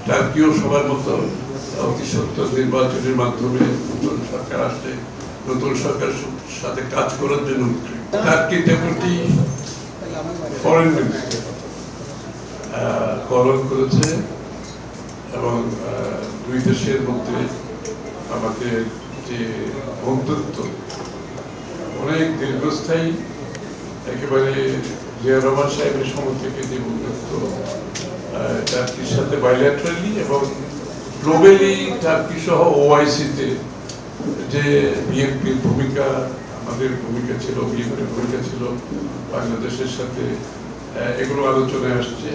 টার্কিও সবার মতো অতি সত্ত্বর নির্বাচনের মাধ্যমে নতুন সরকার আসলে নতুন সরকারের সাথে কাজ করার জন্য টার্কি ডেপুটি ফরেন মিনিস্টার কলম করেছে এবং দুই দেশের মধ্যে আমাদের যে বন্ধুত্ব অনেক দীর্ঘস্থায়ী, একেবারে জিয়া রহমান সাহেবের সময় থেকে যে বন্ধুত্ব টার্কির সাথে বাইল্যাটারালি এবং গ্লোবালি টার্কি সহ ওআইসিতে যে বিএনপির ভূমিকা, আমাদের ভূমিকা ছিল, বিএনপির ভূমিকা ছিল বাংলাদেশের সাথে, এগুলো আলোচনায় আসছে।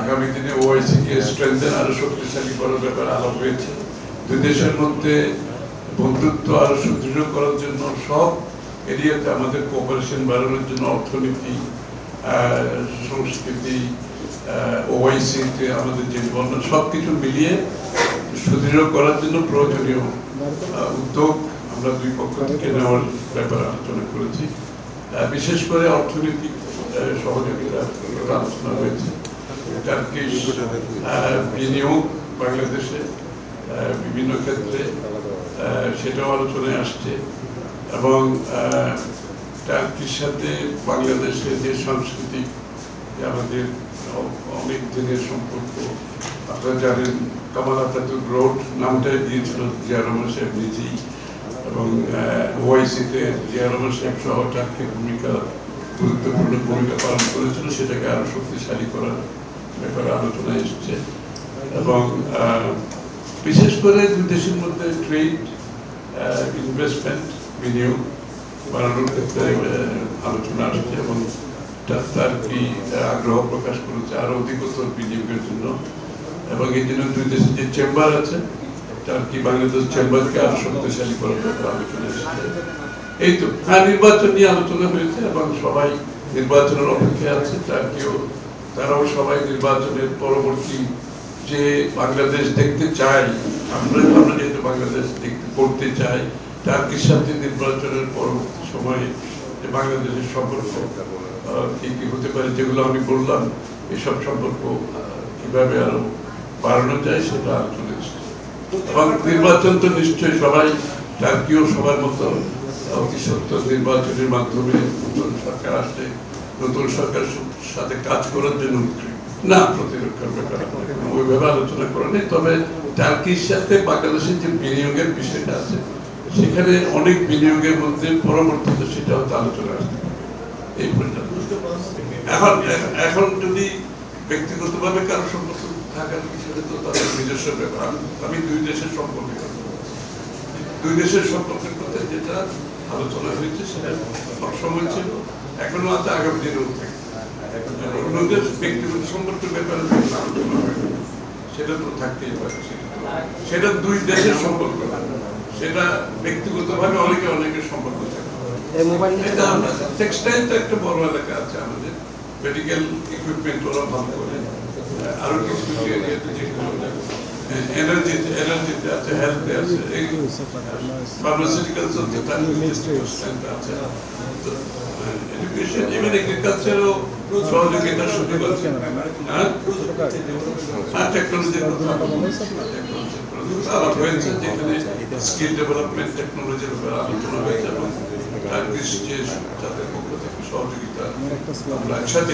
আগামী দিনে ওআইসিকে স্ট্রেংথেন আরো শক্তিশালী করার ব্যাপারে আলাপ হয়েছে। দুই দেশের মধ্যে বন্ধুত্ব আরো সুদৃঢ় করার জন্য সব এরিয়াতে আমাদের কোঅপারেশন বাড়ানোর জন্য অর্থনীতি, সংস্কৃতি, ওআইসিতে আমাদের যে বন্ধন সবকিছু মিলিয়ে সুদৃঢ় করার জন্য প্রয়োজনীয় উদ্যোগ আমরা দুই পক্ষ থেকে নেওয়ার ব্যাপারে আলোচনা করেছি। বিশেষ করে অর্থনৈতিক সহযোগিতার আলোচনা হয়েছে। টার্কিশ বিনিয়োগ বাংলাদেশে বিভিন্ন ক্ষেত্রে সেটাও আলোচনায় আসছে এবং টার্কির সাথে বাংলাদেশের যে সাংস্কৃতিক আমাদের অনেক দিনের সম্পর্ক, আপনারা জানেন কামাল আতাতুর্ক রোড নামটাই দিয়েছিল জিয়া রহমান সাহেব নিজেই, এবং ওআইসিতে জিয়া রহমান সাহেব সহ টার্কির গুরুত্বপূর্ণ ভূমিকা পালন করেছিল, সেটাকে আরো শক্তিশালী করার ব্যাপারে আলোচনায় এসেছে এবং বিশেষ করে দুই দেশের মধ্যে ট্রেড, ইনভেস্টমেন্ট, বিনিয়োগ বাড়ানোর ক্ষেত্রে আলোচনা আসছে এবং টার্কি আগ্রহ প্রকাশ করেছে আরো অধিকতর বিনিয়োগের জন্য এবং এই জন্য দুই দেশের যে চেম্বার আছে টার্কি বাংলাদেশ চেম্বারকে আরো শক্তিশালী করার ব্যাপারে আলোচনা এসেছে। এই তো নির্বাচন নিয়ে আলোচনা হয়েছে এবং সবাই নির্বাচনের অপেক্ষায় আছে। টার্কিও তারাও সবাই নির্বাচনের পরবর্তী যে বাংলাদেশ দেখতে চাই, আমরা যেহেতু বাংলাদেশ করতে চাই, টার্কির সাথে নির্বাচনের পরবর্তী সময়ে যে বাংলাদেশের সম্পর্ক কি কি হতে পারে, যেগুলো আমি বললাম, এসব সম্পর্ক কিভাবে আরো বাড়ানো যায় সেটা আলোচনা এসেছে। এবং নির্বাচন তো নিশ্চয়ই সবাই টার্কিও সবার মতো অতি সত্ত্বর নির্বাচনের মাধ্যমে নতুন সরকার আসলে নতুন সরকারের সাথে কাজ করার জন্য না, প্রতিরক্ষার ব্যাপারে ওইভাবে আলোচনা করা নেই। তবে টার্কির সাথে বাংলাদেশের যে বিনিয়োগের বিষয়টা আছে, সেখানে অনেক বিনিয়োগের মধ্যে পরবর্তীতে সেটা হয়তো আলোচনা আসতে পারে। এই পর্যন্ত এখন যদি ব্যক্তিগতভাবে কারো সম্পর্ক থাকার বিষয়ে তো তাদের নিজস্ব ব্যাপার। আমি দুই দেশের সম্পর্কে দুই দেশের সম্পর্কের কথা যেটা আলোচনা হয়েছে সেটা সবসময় ছিল, এখনো আছে, আগামী দিনেও থাকে। অন্যদের ব্যক্তিগত সম্পর্কের ব্যাপারে আলোচনা হয় সেটা তো থাকতেই পারে, সেটা দুই দেশের সম্পর্ক, সেটা ব্যক্তিগতভাবে অনেকের সম্পর্ক থাকে। টেক্সটাইল তো একটা বড় এলাকা আছে আমাদের, মেডিকেল ইকুইপমেন্ট ওরা ভালো করে, আরো কিছু এনার্জিতে আছে, হেলথে আছে, ফার্মাসিউটিক্যালস আছে, এডুকেশন, ইভেন এগ্রিকালচারও সহযোগিতার সুযোগ আছে। টেকনোলজির কথা আলাপ হয়েছে, যেখানে স্কিল ডেভেলপমেন্ট, টেকনোলজির উপর আলোচনা হয়েছে এবং টার্কিশ যে তাদের পক্ষ থেকে সহযোগিতা আমরা একসাথে